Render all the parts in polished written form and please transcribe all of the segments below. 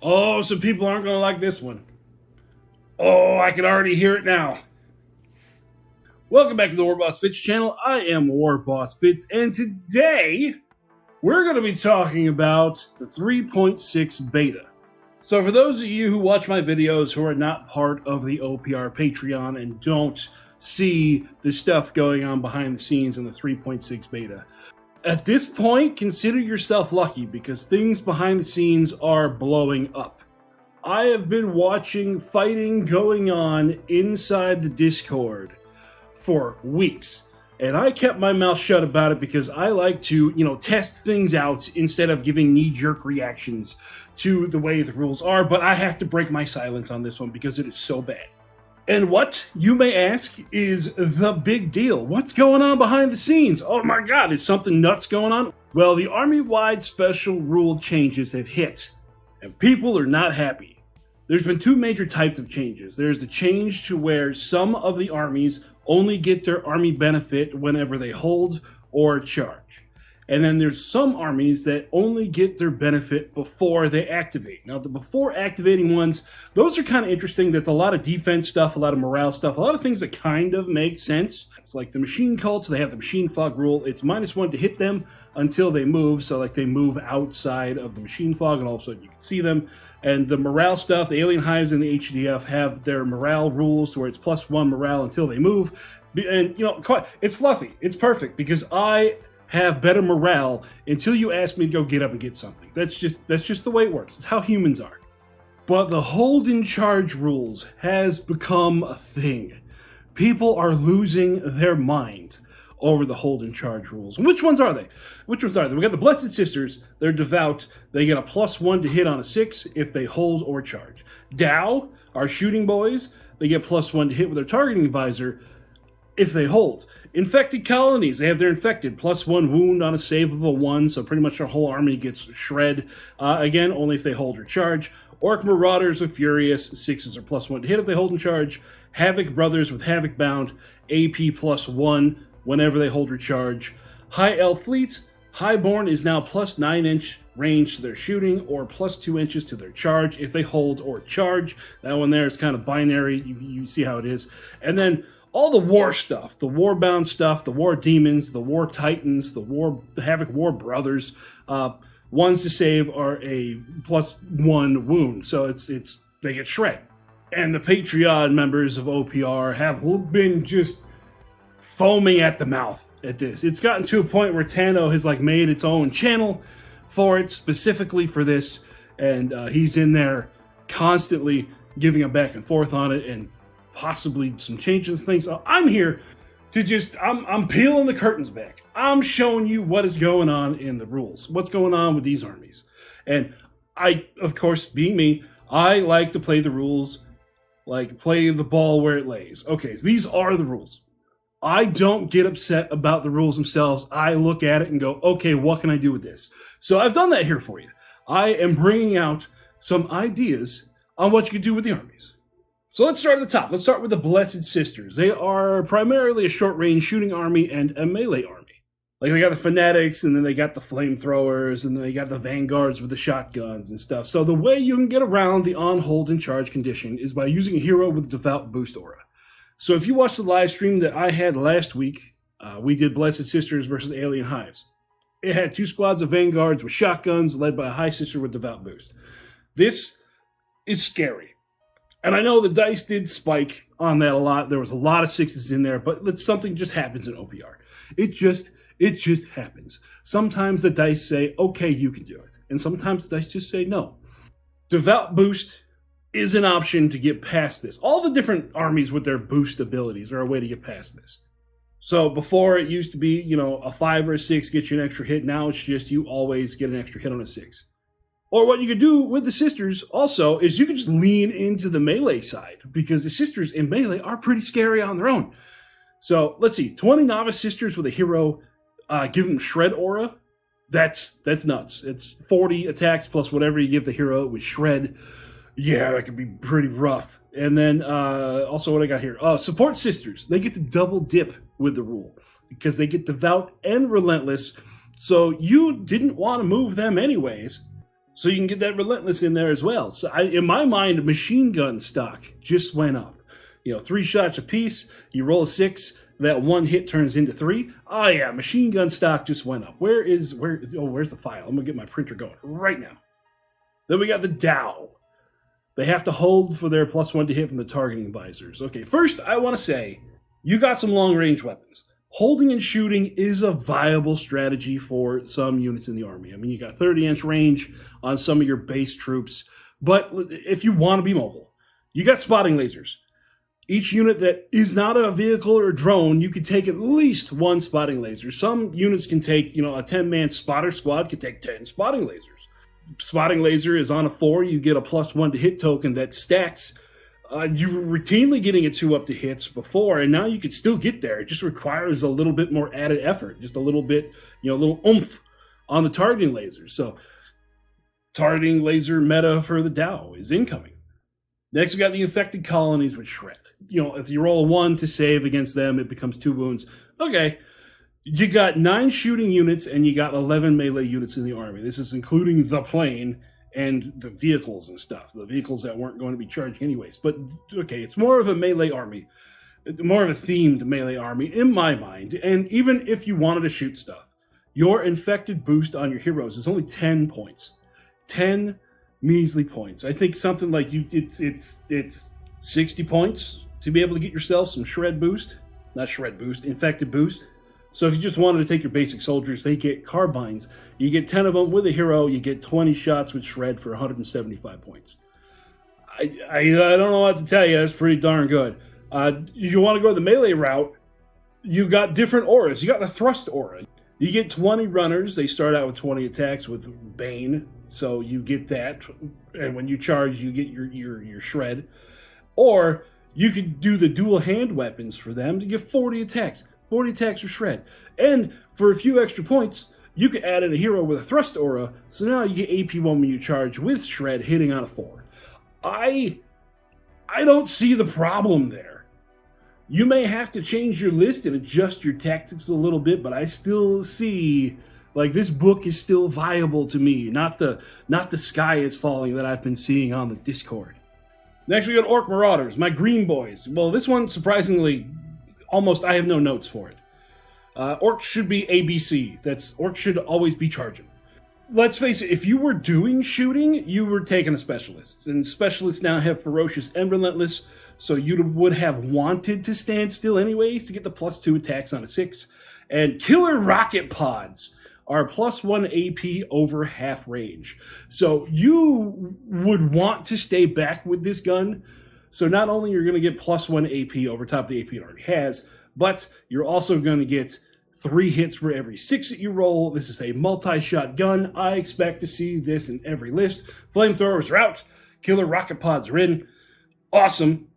Oh, some people aren't going to like this one. Oh, I can already hear it now. Welcome back to the warbossfitz channel. I am warbossfitz, and today we're going to be talking about the 3.6 beta. So for those of you who watch my videos who are not part of the OPR Patreon and don't see the stuff going on behind the scenes in the 3.6 beta, at this point, consider yourself lucky because things behind the scenes are blowing up. I have been watching fighting going on inside the Discord for weeks, and I kept my mouth shut about it because I like to, test things out instead of giving knee-jerk reactions to the way the rules are, but I have to break my silence on this one because it is so bad. And what, you may ask, is the big deal? What's going on behind the scenes? Oh my god, is something nuts going on? Well, the army-wide special rule changes have hit, and people are not happy. There's been two major types of changes. There's the change to where some of the armies only get their army benefit whenever they hold or charge. And then there's some armies that only get their benefit before they activate. Now, the before activating ones, those are kind of interesting. There's a lot of defense stuff, a lot of morale stuff, a lot of things that kind of make sense. It's like the machine cults, they have the machine fog rule. It's -1 to hit them until they move. So like they move outside of the machine fog and all of a sudden you can see them. And the morale stuff, the alien hives and the HDF have their morale rules to where it's +1 morale until they move. And, it's fluffy. It's perfect because I have better morale until you ask me to go get up and get something. That's just the way it works. It's how humans are. But the hold in charge rules has become a thing. People are losing their mind over the hold in charge rules. And which ones are they? We got the Blessed Sisters. They're devout. They get a +1 to hit on a 6 if they hold or charge. Dow, our shooting boys, they get +1 to hit with their targeting visor if they hold. Infected colonies, they have their infected, +1 wound on a save of a 1, so pretty much our whole army gets shred. Again, only if they hold or charge. Orc Marauders with Furious, 6s are +1 to hit if they hold and charge. Havoc Brothers with Havoc Bound, AP +1 whenever they hold or charge. High Elf Fleet, Highborn is now +9-inch range to their shooting or +2 inches to their charge if they hold or charge. That one there is kind of binary, you see how it is. And then all the war stuff, the warbound stuff, the war demons, the war titans, the Havoc War Brothers, ones to save are a +1 wound, so they get shred. And the Patreon members of OPR have been just foaming at the mouth at this. It's gotten to a point where Tano has made its own channel for it, specifically for this, and he's in there constantly giving a back and forth on it, and possibly some changes and things. So I'm here to I'm peeling the curtains back. I'm showing you what is going on in the rules, what's going on with these armies. And I, of course, being me, I like to play the rules, play the ball where it lays. Okay, so these are the rules. I don't get upset about the rules themselves. I look at it and go, okay, what can I do with this? So I've done that here for you. I am bringing out some ideas on what you can do with the armies. So let's start at the top. Let's start with the Blessed Sisters. They are primarily a short-range shooting army and a melee army. They got the Fanatics, and then they got the Flamethrowers, and then they got the Vanguards with the shotguns and stuff. So the way you can get around the on-hold and charge condition is by using a hero with Devout Boost Aura. So if you watched the live stream that I had last week, we did Blessed Sisters versus Alien Hives. It had 2 squads of Vanguards with shotguns led by a High Sister with Devout Boost. This is scary. And I know the dice did spike on that a lot. There was a lot of 6s in there, but something just happens in OPR. It just happens. Sometimes the dice say, okay, you can do it. And sometimes the dice just say no. Devout Boost is an option to get past this. All the different armies with their boost abilities are a way to get past this. So before it used to be, a 5 or a 6 gets you an extra hit. Now it's just you always get an extra hit on a 6. Or what you could do with the Sisters also is you can just lean into the melee side because the Sisters in melee are pretty scary on their own. So let's see, 20 Novice Sisters with a hero, give them Shred Aura. That's nuts. It's 40 attacks plus whatever you give the hero with Shred. Yeah, that could be pretty rough. And then also what I got here, Support Sisters. They get to double dip with the rule because they get Devout and Relentless. So you didn't want to move them anyways. So you can get that relentless in there as well. So in my mind, machine gun stock just went up. 3 shots apiece, you roll a 6, that 1 hit turns into 3. Oh yeah, machine gun stock just went up. Where's the file? I'm gonna get my printer going right now. Then we got the Dow. They have to hold for their +1 to hit from the targeting visors. Okay, first I want to say, you got some long-range weapons. Holding and shooting is a viable strategy for some units in the army. I mean, you got 30-inch range on some of your base troops, but if you want to be mobile, you got spotting lasers. Each unit that is not a vehicle or a drone, you could take at least 1 spotting laser. Some units can take, a 10-man spotter squad could take 10 spotting lasers. Spotting laser is on a 4, you get a +1 to hit token that stacks. You were routinely getting a 2 up to hits before, and now you can still get there. It just requires a little bit more added effort, just a little bit, a little oomph on the targeting lasers. So, targeting laser meta for the Dow is incoming. Next, we got the infected colonies with shred. If you roll a 1 to save against them, it becomes 2 wounds. Okay. You got 9 shooting units, and you got 11 melee units in the army. This is including the plane and the vehicles and stuff. The vehicles that weren't going to be charging anyways. But, okay, it's more of a melee army. More of a themed melee army, in my mind. And even if you wanted to shoot stuff, your infected boost on your heroes is only 10 points. 10 measly points. I think something like it's 60 points to be able to get yourself some shred boost. Not shred boost, infected boost. So if you just wanted to take your basic soldiers, they get carbines. You get 10 of them with a hero. You get 20 shots with shred for 175 points. I don't know what to tell you. That's pretty darn good. You want to go the melee route, you got different auras. You got the thrust aura. You get 20 runners. They start out with 20 attacks with Bane. So you get that. And when you charge, you get your shred. Or you could do the dual hand weapons for them to get 40 attacks. 40 attacks with shred. And for a few extra points, you could add in a hero with a thrust aura, so now you get AP1 when you charge with shred hitting on a 4. I don't see the problem there. You may have to change your list and adjust your tactics a little bit, but I still see, this book is still viable to me, not the sky is falling that I've been seeing on the Discord. Next we got Orc Marauders, my green boys. Well, this one, surprisingly, I have no notes for it. Orcs should be ABC. Orcs should always be charging. Let's face it, if you were doing shooting, you were taking a specialist. And specialists now have ferocious and relentless, so you would have wanted to stand still anyways to get the +2 attacks on a 6. And killer rocket pods are +1 AP over half range. So you would want to stay back with this gun. So not only you're going to get +1 AP over top of the AP it already has, but you're also going to get 3 hits for every 6 that you roll. This is a multi-shot gun. I expect to see this in every list. Flamethrowers are out. Killer rocket pods are in. Awesome.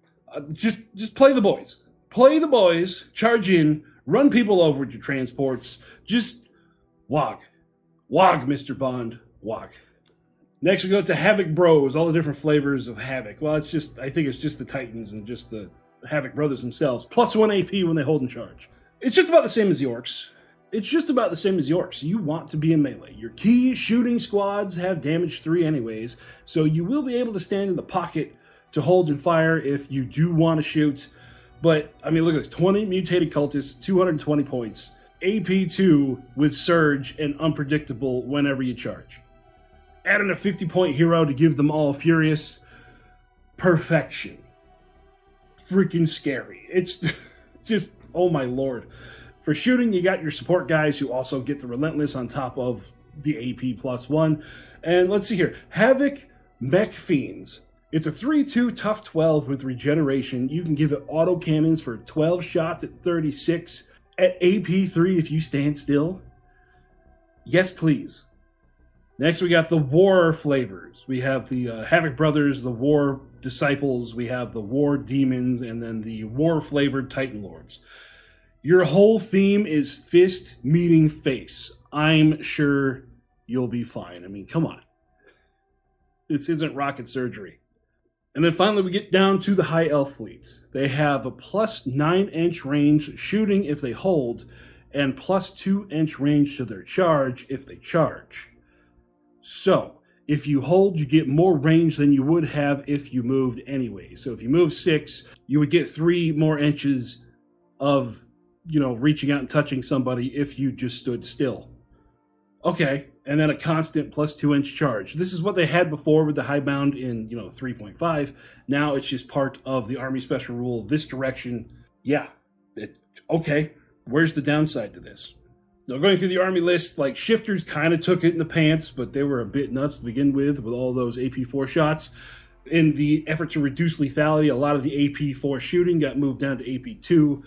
Just play the boys. Play the boys. Charge in. Run people over with your transports. Just wog. Wog, Mr. Bond. Wog. Next we go to Havoc Bros, all the different flavors of Havoc. Well, I think it's just the Titans and just the Havoc Brothers themselves. +1 AP when they hold in charge. It's just about the same as the Orcs. You want to be in melee. Your key shooting squads have damage 3 anyways, so you will be able to stand in the pocket to hold and fire if you do want to shoot. But, I mean, look at this. 20 mutated cultists, 220 points. AP2 with Surge and Unpredictable whenever you charge. Add in a 50-point hero to give them all Furious. Perfection. Freaking scary. It's just, oh my lord. For shooting, you got your support guys who also get the Relentless on top of the AP +1. And let's see here. Havoc Mech Fiends. It's a 3-2 tough 12 with regeneration. You can give it auto cannons for 12 shots at 36 at AP3 if you stand still. Yes, please. Next, we got the War flavors. We have the Havoc Brothers, the War Disciples, we have the War Demons, and then the War-flavored Titan Lords. Your whole theme is fist meeting face. I'm sure you'll be fine. I mean, come on. This isn't rocket surgery. And then finally, we get down to the High Elf fleet. They have a +9-inch range shooting if they hold, and +2-inch range to their charge if they charge. So, If you hold, you get more range than you would have if you moved anyway. So if you move 6, you would get 3 more inches of, reaching out and touching somebody if you just stood still. Okay, and then a constant plus 2-inch charge. This is what they had before with the highbound in, 3.5. Now it's just part of the Army Special Rule, this direction. Yeah, okay, where's the downside to this? Now, going through the Army list, like, shifters kind of took it in the pants, but they were a bit nuts to begin with all those AP4 shots. In the effort to reduce lethality, a lot of the AP4 shooting got moved down to AP2.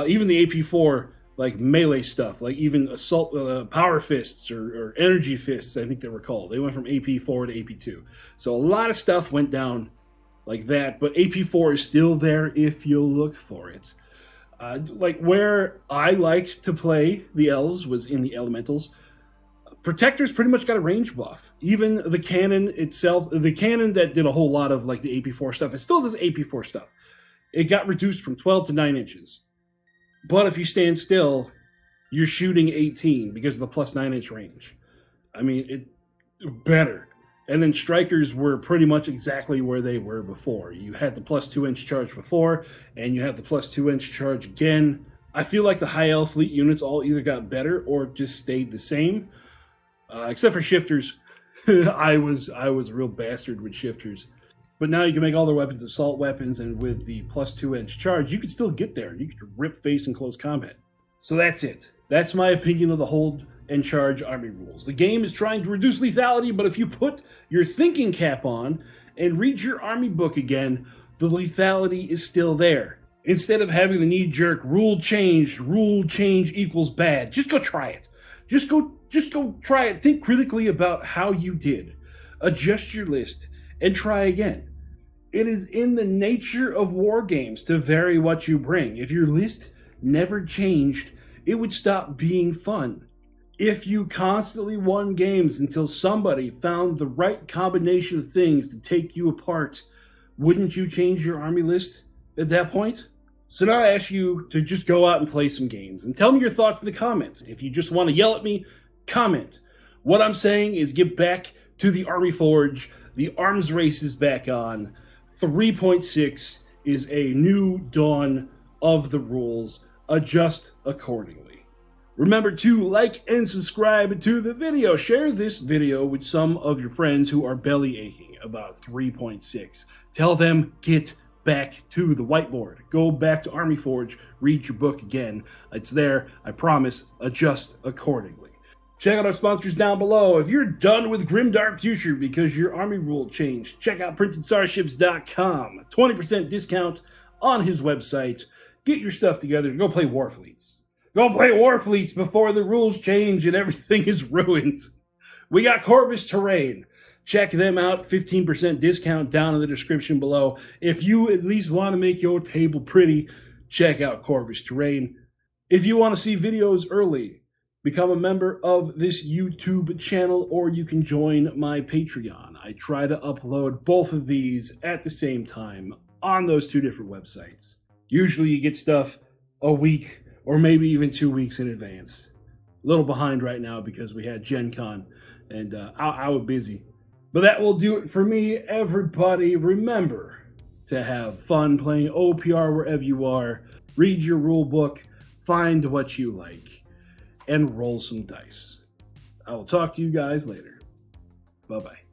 Even the AP4, like, melee stuff, like even assault, power fists or energy fists, I think they were called. They went from AP4 to AP2. So a lot of stuff went down like that, but AP4 is still there if you look for it. Like, where I liked to play the elves was in the elementals. Protectors pretty much got a range buff. Even the cannon itself, the cannon that did a whole lot of like the AP4 stuff, it still does AP4 stuff. It got reduced from 12 to 9 inches. But if you stand still, you're shooting 18 because of the plus 9-inch range. I mean, it better. And then strikers were pretty much exactly where they were before. You had the plus 2-inch charge before, and you have the plus 2-inch charge again. I feel like the high elf fleet units all either got better or just stayed the same. Except for shifters. I was a real bastard with shifters. But now you can make all their weapons assault weapons, and with the plus 2-inch charge, you can still get there. You can rip face in close combat. So that's it. That's my opinion of the hold and charge Army rules. The game is trying to reduce lethality, but if you put your thinking cap on and read your Army book again, the lethality is still there. Instead of having the knee-jerk rule change equals bad, just go try it. Just go try it. Think critically about how you did. Adjust your list and try again. It is in the nature of war games to vary what you bring. If your list never changed, it would stop being fun. If you constantly won games until somebody found the right combination of things to take you apart, wouldn't you change your Army list at that point? So now I ask you to just go out and play some games and tell me your thoughts in the comments. If you just want to yell at me, comment. What I'm saying is get back to the Army Forge. The arms race is back on. 3.6 is a new dawn of the rules. Adjust accordingly. Remember to like and subscribe to the video. Share this video with some of your friends who are belly aching about 3.6. Tell them get back to the whiteboard. Go back to Army Forge. Read your book again. It's there. I promise. Adjust accordingly. Check out our sponsors down below. If you're done with Grimdark Future because your Army rule changed, check out PrintedStarships.com. 20% discount on his website. Get your stuff together and go play Warfleets. Go play Warfleets before the rules change and everything is ruined. We got Corvus Terrain. Check them out. 15% discount down in the description below. If you at least want to make your table pretty, check out Corvus Terrain. If you want to see videos early, become a member of this YouTube channel, or you can join my Patreon. I try to upload both of these at the same time on those 2 different websites. Usually you get stuff a week or maybe even 2 weeks in advance. A little behind right now because we had Gen Con and I was busy. But that will do it for me, everybody. Remember to have fun playing OPR wherever you are. Read your rule book, find what you like, and roll some dice. I will talk to you guys later. Bye-bye.